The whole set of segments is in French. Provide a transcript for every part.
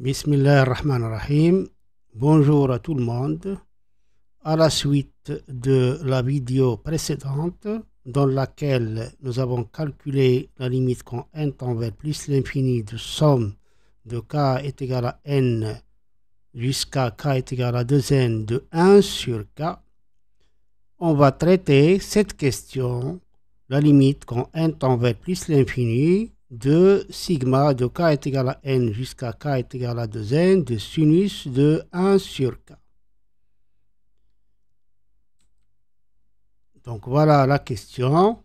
Bismillahirrahmanirrahim. Bonjour à tout le monde. À la suite de la vidéo précédente, dans laquelle nous avons calculé la limite quand n tend vers plus l'infini de somme de k est égal à n jusqu'à k est égal à 2n de 1 sur k, on va traiter cette question, la limite quand n tend vers plus l'infini de sigma de k est égal à n jusqu'à k est égal à 2n de sinus de 1 sur k. Donc voilà la question.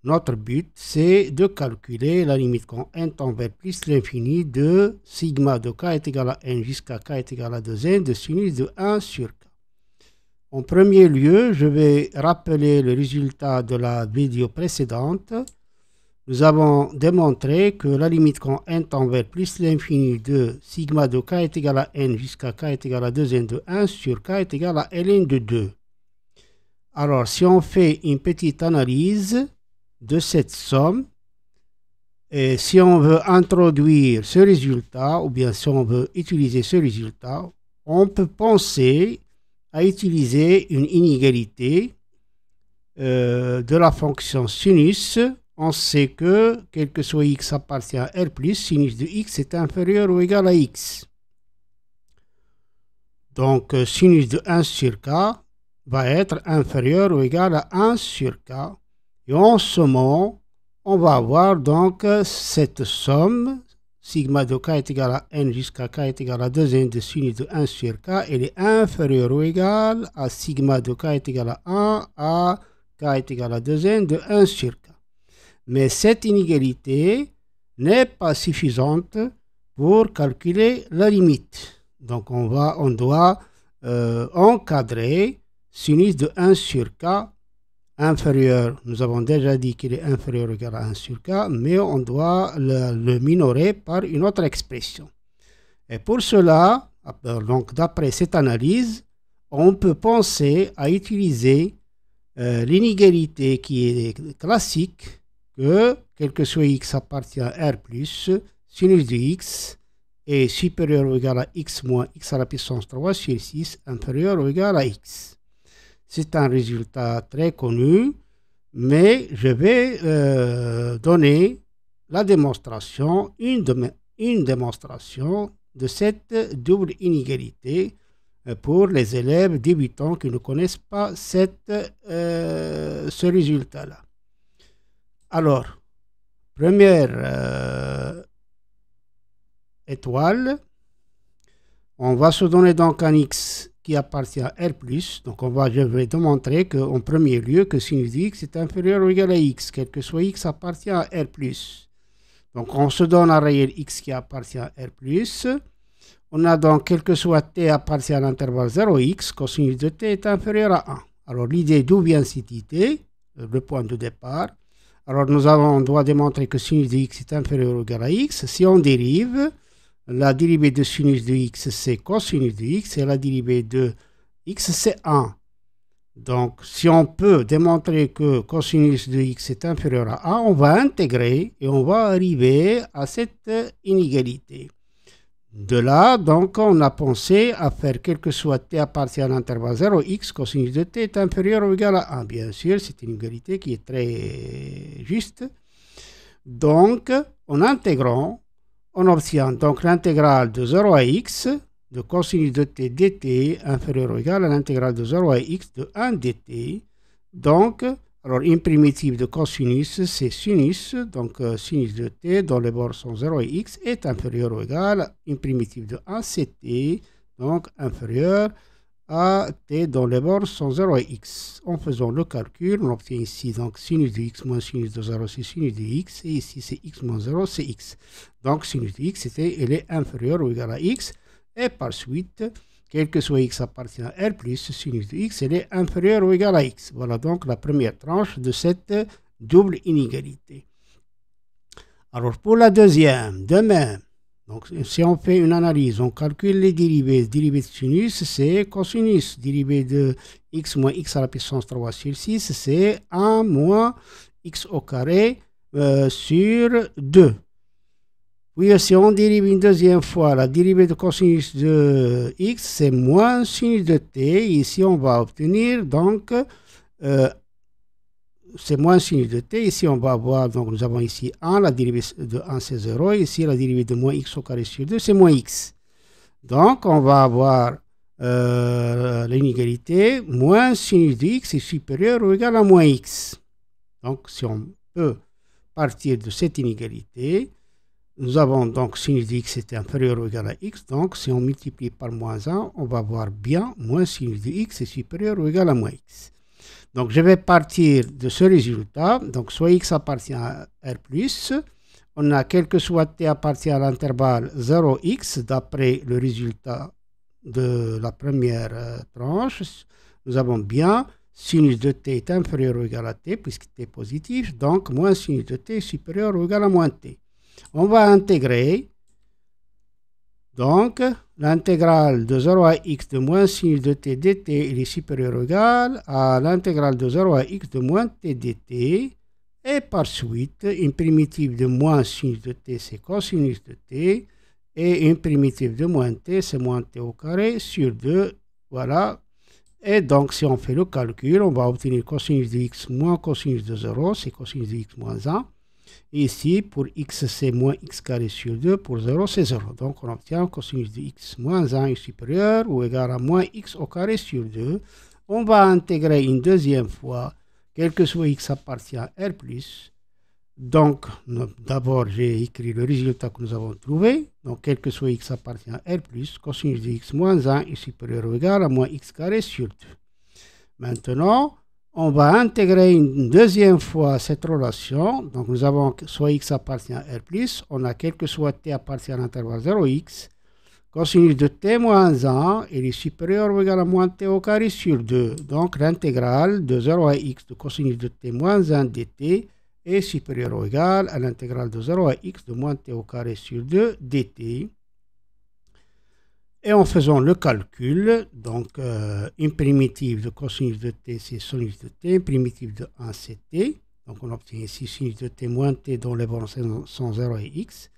Notre but, c'est de calculer la limite quand n tend vers plus l'infini de sigma de k est égal à n jusqu'à k est égal à 2n de sinus de 1 sur k. En premier lieu, je vais rappeler le résultat de la vidéo précédente. Nous avons démontré que la limite quand n tend vers plus l'infini de sigma de k est égal à n jusqu'à k est égal à 2n de 1 sur k est égal à ln de 2. Alors, si on fait une petite analyse de cette somme, et si on veut introduire ce résultat, ou bien si on veut utiliser ce résultat, on peut penser à utiliser une inégalité de la fonction sinus. On sait que, quel que soit x appartient à R+, sinus de x est inférieur ou égal à x. Donc, sinus de 1 sur k va être inférieur ou égal à 1 sur k. Et en ce moment, on va avoir donc cette somme, sigma de k est égal à n jusqu'à k est égal à 2n de sinus de 1 sur k, elle est inférieure ou égale à sigma de k est égal à 1 à k est égal à 2n de 1 sur k. Mais cette inégalité n'est pas suffisante pour calculer la limite. Donc on doit encadrer sinus de 1 sur k inférieur. Nous avons déjà dit qu'il est inférieur ou égal à 1 sur k, mais on doit le minorer par une autre expression. Et pour cela, donc d'après cette analyse, on peut penser à utiliser l'inégalité qui est classique, que quel que soit x appartient à R+, sinus de x est supérieur ou égal à x moins x à la puissance 3 sur 6 inférieur ou égal à x. C'est un résultat très connu, mais je vais donner la démonstration, une démonstration de cette double inégalité pour les élèves débutants qui ne connaissent pas ce résultat-là. Alors, première étoile, on va se donner donc un x qui appartient à R+. Donc je vais démontrer qu'en premier lieu que sinus de x est inférieur ou égal à x, quel que soit x appartient à R+. Donc on se donne un réel x qui appartient à R+. On a donc quel que soit t appartient à l'intervalle 0x, cosinus de t est inférieur à 1. Alors l'idée d'où vient cette idée, le point de départ. Alors on doit démontrer que sinus de x est inférieur ou égal à x. Si on dérive, la dérivée de sinus de x c'est cosinus de x et la dérivée de x c'est 1. Donc si on peut démontrer que cosinus de x est inférieur à 1, on va intégrer et on va arriver à cette inégalité. De là, donc, on a pensé à faire quel que soit t appartient à l'intervalle 0x, cosinus de t est inférieur ou égal à 1. Bien sûr, c'est une égalité qui est très juste. Donc, en intégrant, on obtient donc l'intégrale de 0 à x de cosinus de t dt inférieur ou égal à l'intégrale de 0 à x de 1 dt. Donc, alors une primitive de cosinus, c'est sinus, donc sinus de t dont les bords sont 0 et x est inférieur ou égal à une primitive de 1, c'est t, donc inférieur à t dont les bords sont 0 et x. En faisant le calcul, on obtient ici donc sinus de x moins sinus de 0, c'est sinus de x, et ici c'est x moins 0, c'est x. Donc sinus de x, elle est inférieure ou égale à x, et par suite, quel que soit x appartient à R+, sinus de x, elle est inférieure ou égale à x. Voilà donc la première tranche de cette double inégalité. Alors pour la deuxième, de même, donc si on fait une analyse, on calcule les dérivées. Dérivée de sinus, c'est cosinus. Dérivée de x moins x à la puissance 3 sur 6, c'est 1 moins x au carré sur 2. Puis si on dérive une deuxième fois, la dérivée de cosinus de x, c'est moins sinus de t. Ici, on va obtenir donc, c'est moins sinus de t. Ici, on va avoir, donc nous avons ici 1, la dérivée de 1 c'est 0. Ici, la dérivée de moins x au carré sur 2, c'est moins x. Donc, on va avoir l'inégalité moins sinus de x est supérieur ou égal à moins x. Donc, si on peut partir de cette inégalité, nous avons donc sinus de x est inférieur ou égal à x. Donc, si on multiplie par moins 1, on va voir bien moins sinus de x est supérieur ou égal à moins x. Donc, je vais partir de ce résultat. Donc, soit x appartient à R+, on a quel que soit t appartient à l'intervalle 0x, d'après le résultat de la première tranche. Nous avons bien sinus de t est inférieur ou égal à t, puisque t est positif. Donc, moins sinus de t est supérieur ou égal à moins t. On va intégrer donc l'intégrale de 0 à x de moins sinus de t dt, il est supérieur ou égal à l'intégrale de 0 à x de moins t dt. Et par suite, une primitive de moins sinus de t, c'est cosinus de t. Et une primitive de moins t, c'est moins t au carré sur 2. Voilà. Et donc, si on fait le calcul, on va obtenir cosinus de x moins cosinus de 0, c'est cosinus de x moins 1. Ici, pour x, c'est moins x carré sur 2. Pour 0, c'est 0. Donc, on obtient cosinus de x moins 1 est supérieur ou égal à moins x au carré sur 2. On va intégrer une deuxième fois, quel que soit x appartient à R+. Donc, d'abord, j'ai écrit le résultat que nous avons trouvé. Donc, quel que soit x appartient à R+, cosinus de x moins 1 est supérieur ou égal à moins x carré sur 2. Maintenant, on va intégrer une deuxième fois cette relation. Donc, nous avons soit x appartient à R+, on a quel que soit t appartient à l'intervalle 0x. Cosinus de t moins 1, il est supérieur ou égal à moins t au carré sur 2. Donc, l'intégrale de 0 à x de cosinus de t moins 1 dt est supérieur ou égal à l'intégrale de 0 à x de moins t au carré sur 2 dt. Et en faisant le calcul, donc une primitive de cosinus de t, c'est sinus de t, une primitive de 1, c'est t. Donc on obtient ici sinus de t moins t dont les bornes sont 0 et x.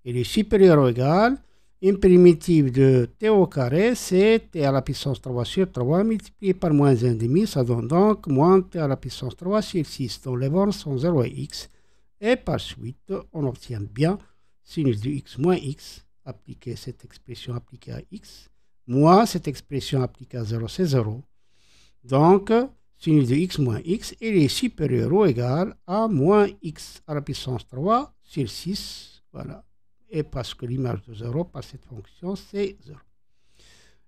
Il est supérieur ou égal. Une primitive de t au carré, c'est t à la puissance 3 sur 3 multiplié par moins 1,5. Ça donne donc moins t à la puissance 3 sur 6 dont les bornes sont 0 et x. Et par suite, on obtient bien sinus de x moins x. Appliquer cette expression appliquée à x, moins cette expression appliquée à 0, c'est 0. Donc, sinus de x moins x, il est supérieur ou égal à moins x à la puissance 3 sur 6. Voilà. Et parce que l'image de 0 par cette fonction, c'est 0.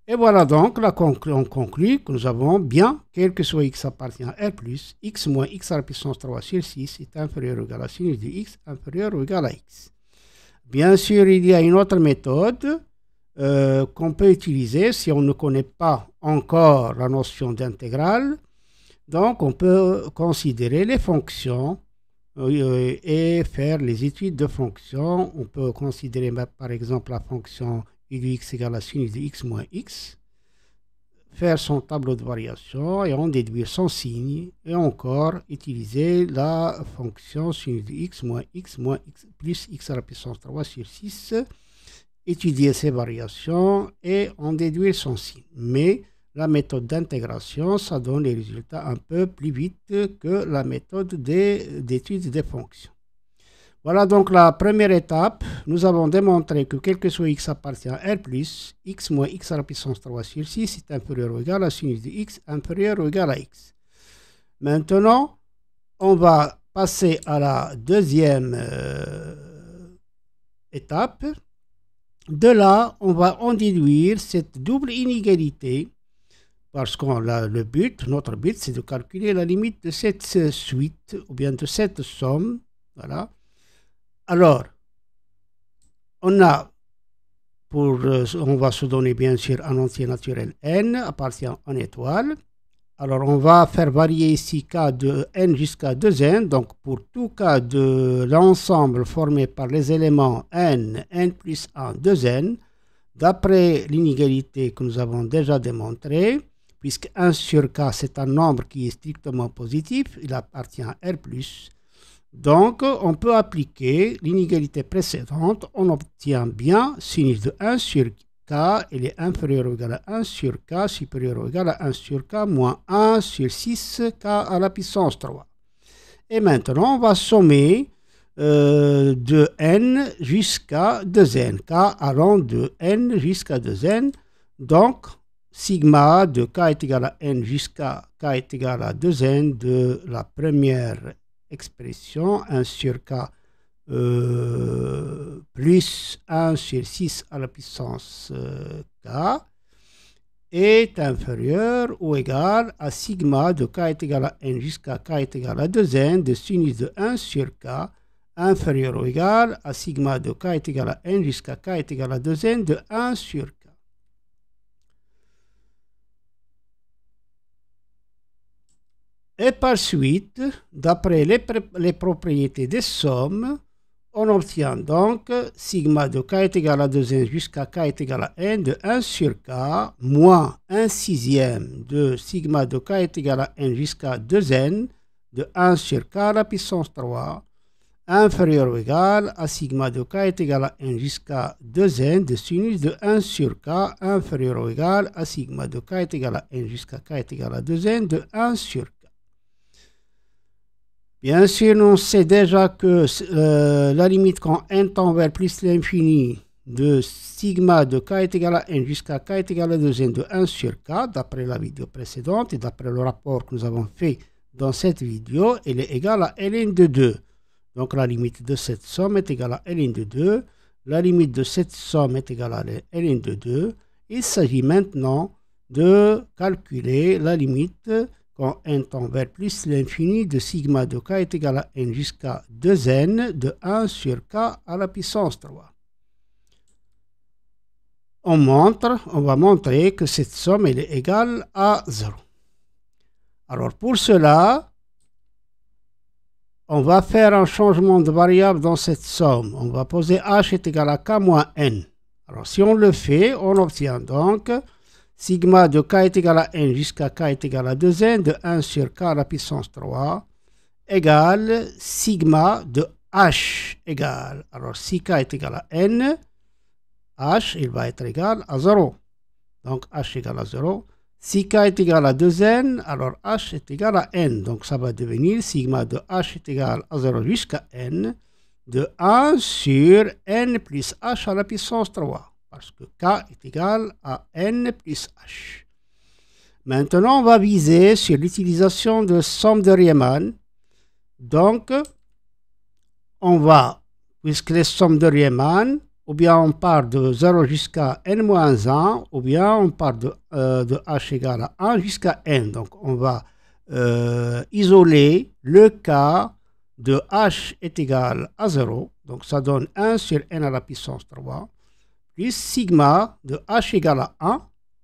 Et voilà donc, on conclut que nous avons bien, quel que soit x appartient à R+, x moins x à la puissance 3 sur 6 est inférieur ou égal à sinus de x inférieur ou égal à x. Bien sûr, il y a une autre méthode qu'on peut utiliser si on ne connaît pas encore la notion d'intégrale. Donc, on peut considérer les fonctions et faire les études de fonctions. On peut considérer par exemple la fonction u de x égale à sinus de x moins x, faire son tableau de variation et en déduire son signe, et encore utiliser la fonction sinus de x moins x plus x à la puissance 3 sur 6, étudier ces variations et en déduire son signe. Mais la méthode d'intégration, ça donne les résultats un peu plus vite que la méthode d'étude des fonctions. Voilà donc la première étape. Nous avons démontré que quel que soit x appartient à R+, x moins x à la puissance 3 sur 6 est inférieur ou égal à sinus de x inférieur ou égal à x. Maintenant, on va passer à la deuxième étape. De là, on va en déduire cette double inégalité parce que notre but, c'est de calculer la limite de cette suite ou bien de cette somme. Voilà. Alors, on va se donner bien sûr un entier naturel n appartient en étoile. Alors, on va faire varier ici k de n jusqu'à 2n. Donc, pour tout cas de l'ensemble formé par les éléments n, n plus 1, 2n, d'après l'inégalité que nous avons déjà démontrée, puisque 1 sur k, c'est un nombre qui est strictement positif, il appartient à R+. Donc, on peut appliquer l'inégalité précédente. On obtient bien sinus de 1 sur k, il est inférieur ou égal à 1 sur k, supérieur ou égal à 1 sur k, moins 1 sur 6k à la puissance 3. Et maintenant, on va sommer de n jusqu'à 2n, k allant de n jusqu'à 2n. Donc, sigma de k est égal à n jusqu'à k est égal à 2n de la première expression, 1 sur k plus 1 sur 6 à la puissance k, est inférieur ou égal à sigma de k est égal à n jusqu'à k est égal à 2n de sinus de 1 sur k, inférieur ou égal à sigma de k est égal à n jusqu'à k est égal à 2n de 1 sur k. Et par suite, d'après les propriétés des sommes, on obtient donc sigma de k est égal à 2n jusqu'à k est égal à n de 1 sur k moins 1 sixième de sigma de k est égal à n jusqu'à 2n de 1 sur k à la puissance 3 inférieur ou égal à sigma de k est égal à n jusqu'à 2n de sinus de 1 sur k inférieur ou égal à sigma de k est égal à n jusqu'à k est égal à 2n de 1 sur k. Bien sûr, on sait déjà que la limite quand n tend vers plus l'infini de sigma de k est égal à n jusqu'à k est égal à 2n de 1 sur k, d'après la vidéo précédente et d'après le rapport que nous avons fait dans cette vidéo, elle est égale à ln de 2. Donc la limite de cette somme est égale à ln de 2. La limite de cette somme est égale à ln de 2. Il s'agit maintenant de calculer la limite quand n tend vers plus l'infini de sigma de k est égal à n jusqu'à 2n de 1 sur k à la puissance 3. On va montrer que cette somme elle est égale à 0. Alors pour cela, on va faire un changement de variable dans cette somme. On va poser h est égal à k moins n. Alors si on le fait, on obtient donc sigma de k est égal à n jusqu'à k est égal à 2n de 1 sur k à la puissance 3 égale sigma de h égale. Alors si k est égal à n, h il va être égal à 0. Donc h égale à 0. Si k est égal à 2n, alors h est égal à n. Donc ça va devenir sigma de h est égal à 0 jusqu'à n de 1 sur n plus h à la puissance 3. Parce que k est égal à n plus h. Maintenant, on va viser sur l'utilisation de somme de Riemann. Donc, on va, puisque les sommes de Riemann, ou bien on part de 0 jusqu'à n-1, ou bien on part de h égale à 1 jusqu'à n. Donc, on va isoler le cas de h est égal à 0. Donc, ça donne 1 sur n à la puissance 3. Plus sigma de h égale à 1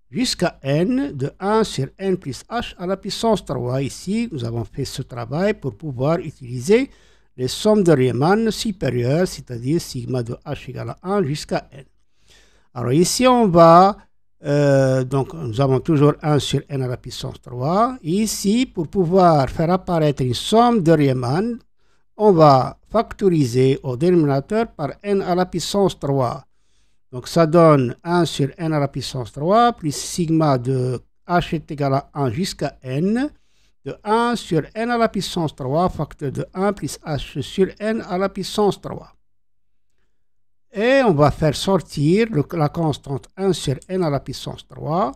jusqu'à n de 1 sur n plus h à la puissance 3. Ici, nous avons fait ce travail pour pouvoir utiliser les sommes de Riemann supérieures, c'est-à-dire sigma de h égale à 1 jusqu'à n. Alors ici, on va, donc nous avons toujours 1 sur n à la puissance 3. Et ici, pour pouvoir faire apparaître une somme de Riemann, on va factoriser au dénominateur par n à la puissance 3. Donc ça donne 1 sur n à la puissance 3 plus sigma de h est égal à 1 jusqu'à n de 1 sur n à la puissance 3 facteur de 1 plus h sur n à la puissance 3. Et on va faire sortir la constante 1 sur n à la puissance 3.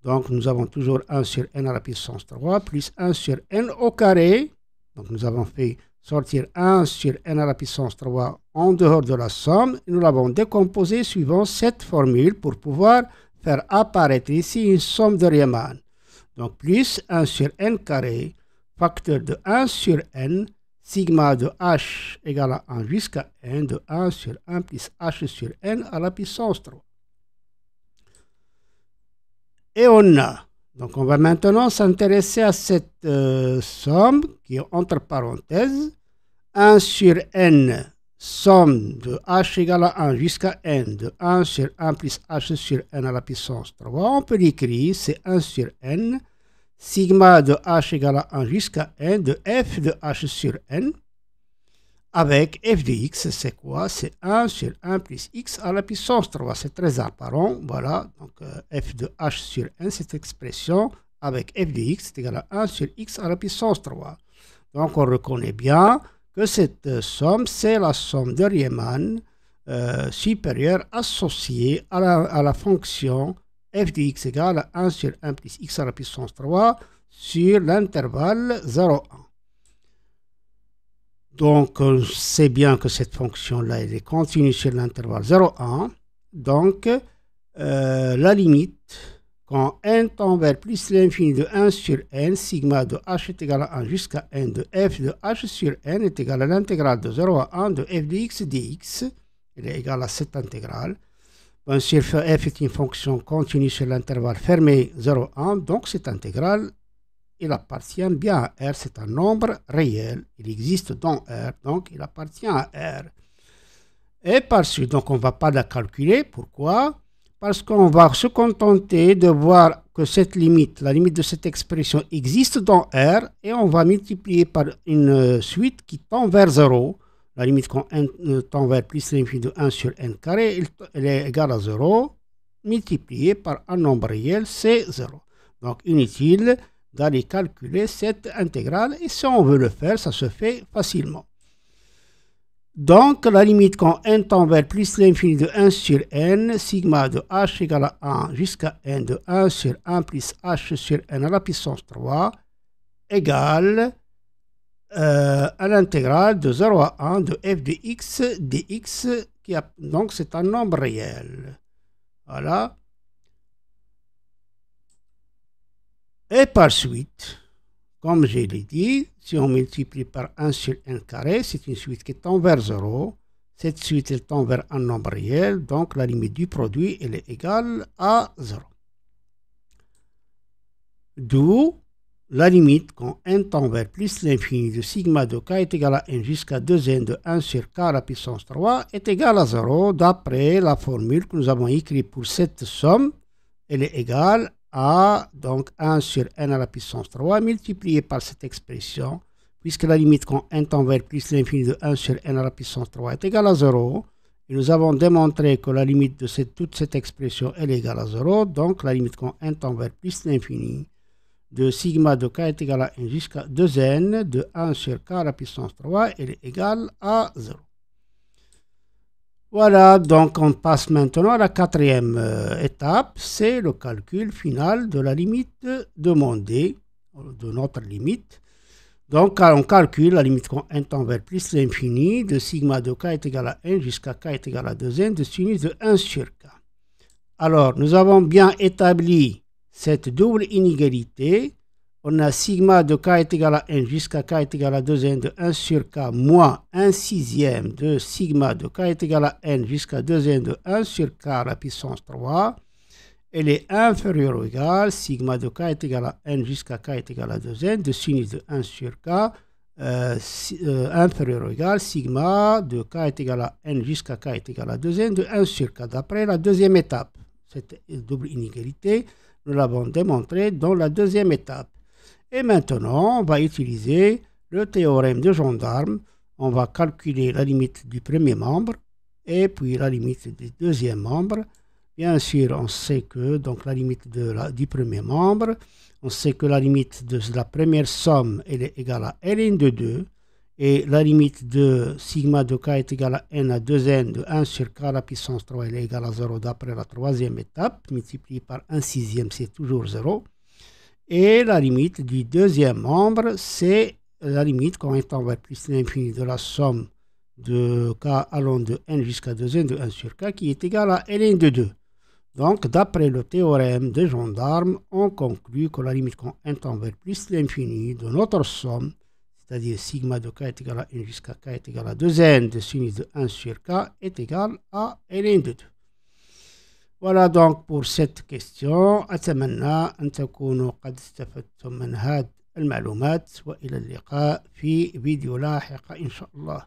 Donc nous avons toujours 1 sur n à la puissance 3 plus 1 sur n au carré. Donc nous avons fait sortir 1 sur n à la puissance 3 en dehors de la somme. Nous l'avons décomposé suivant cette formule pour pouvoir faire apparaître ici une somme de Riemann. Donc plus 1 sur n carré, facteur de 1 sur n, sigma de h égale à 1 jusqu'à n de 1 sur 1 plus h sur n à la puissance 3. Et on a, donc on va maintenant s'intéresser à cette somme qui est entre parenthèses, 1 sur n, somme de h égale à 1 jusqu'à n de 1 sur 1 plus h sur n à la puissance 3. On peut l'écrire, c'est 1 sur n, sigma de h égale à 1 jusqu'à n de f de h sur n. avec f de x, c'est quoi? C'est 1 sur 1 plus x à la puissance 3. C'est très apparent. Voilà, donc f de h sur n, cette expression avec f de x est égal à 1 sur x à la puissance 3. Donc on reconnaît bien que cette somme, c'est la somme de Riemann supérieure associée à la fonction f de x égale à 1 sur 1 plus x à la puissance 3 sur l'intervalle 0,1. Donc, on sait bien que cette fonction-là, elle est continue sur l'intervalle 0,1. Donc, la limite, quand n tend vers plus l'infini de 1 sur n, sigma de h est égal à 1 jusqu'à n de f de h sur n est égal à l'intégrale de 0 à 1 de f de x dx. Elle est égale à cette intégrale. Bien sûr, f est une fonction continue sur l'intervalle fermé 0,1. Donc, cette intégrale, il appartient bien à R, c'est un nombre réel, il existe dans R, donc il appartient à R. Et par suite, donc on ne va pas la calculer, pourquoi? Parce qu'on va se contenter de voir que cette limite, la limite de cette expression existe dans R, et on va multiplier par une suite qui tend vers 0. La limite quand n tend vers plus l'infini de 1 sur n carré, elle est égale à 0, multipliée par un nombre réel, c'est 0. Donc inutile d'aller calculer cette intégrale, et si on veut le faire, ça se fait facilement. Donc, la limite quand n tend vers plus l'infini de 1 sur n, sigma de h égale à 1 jusqu'à n de 1 sur 1 plus h sur n à la puissance 3 égale à l'intégrale de 0 à 1 de f de x dx, donc c'est un nombre réel. Voilà. Et par suite, comme je l'ai dit, si on multiplie par 1 sur n carré, c'est une suite qui tend vers 0. Cette suite, elle tend vers un nombre réel, donc la limite du produit, elle est égale à 0. D'où la limite quand n tend vers plus l'infini de sigma de k est égal à n jusqu'à 2n de 1 sur k à la puissance 3 est égale à 0, d'après la formule que nous avons écrite pour cette somme, elle est égale à donc 1 sur n à la puissance 3 multiplié par cette expression, puisque la limite quand n tend vers plus l'infini de 1 sur n à la puissance 3 est égale à 0. Et nous avons démontré que la limite de toute cette expression est égale à 0. Donc la limite quand n tend vers plus l'infini de sigma de k est égale à n jusqu'à 2n de 1 sur k à la puissance 3, elle est égale à 0. Voilà, donc on passe maintenant à la quatrième étape, c'est le calcul final de la limite demandée, de notre limite. Donc on calcule la limite quand n tend vers plus l'infini de sigma de k est égal à n jusqu'à k est égal à 2n de sinus de 1 sur k. Alors, nous avons bien établi cette double inégalité. On a sigma de k est égal à n jusqu'à k est égal à 2n de 1 sur k moins 1 sixième de sigma de k est égal à n jusqu'à 2n de 1 sur k à la puissance 3. Elle est inférieure ou égale, sigma de k est égal à n jusqu'à k est égal à 2n de sinus de 1 sur k inférieur ou égal, sigma de k est égal à n jusqu'à k est égal à 2n de 1 sur k. D'après la deuxième étape, cette double inégalité, nous l'avons démontré dans la deuxième étape. Et maintenant, on va utiliser le théorème de Gendarme. On va calculer la limite du premier membre et puis la limite du deuxième membre. Bien sûr, on sait que donc la limite du premier membre, on sait que la limite de la première somme elle est égale à ln de 2 et la limite de sigma de k est égale à n à 2n de 1 sur k à la puissance 3 elle est égale à 0 d'après la troisième étape, multiplié par 1 sixième, c'est toujours 0. Et la limite du deuxième membre, c'est la limite quand on tend vers plus l'infini de la somme de k allant de n jusqu'à 2n de 1 sur k qui est égale à ln de 2. Donc, d'après le théorème de Gendarme, on conclut que la limite quand n tend vers plus l'infini de notre somme, c'est-à-dire sigma de k est égal à n jusqu'à k est égal à 2n de sinus de 1 sur k est égal à ln de 2. Voilà donc pour cette question. أتمنى أن تكونوا قد استفدتم من هذه المعلومات وإلى اللقاء في فيديو لاحق إن شاء الله.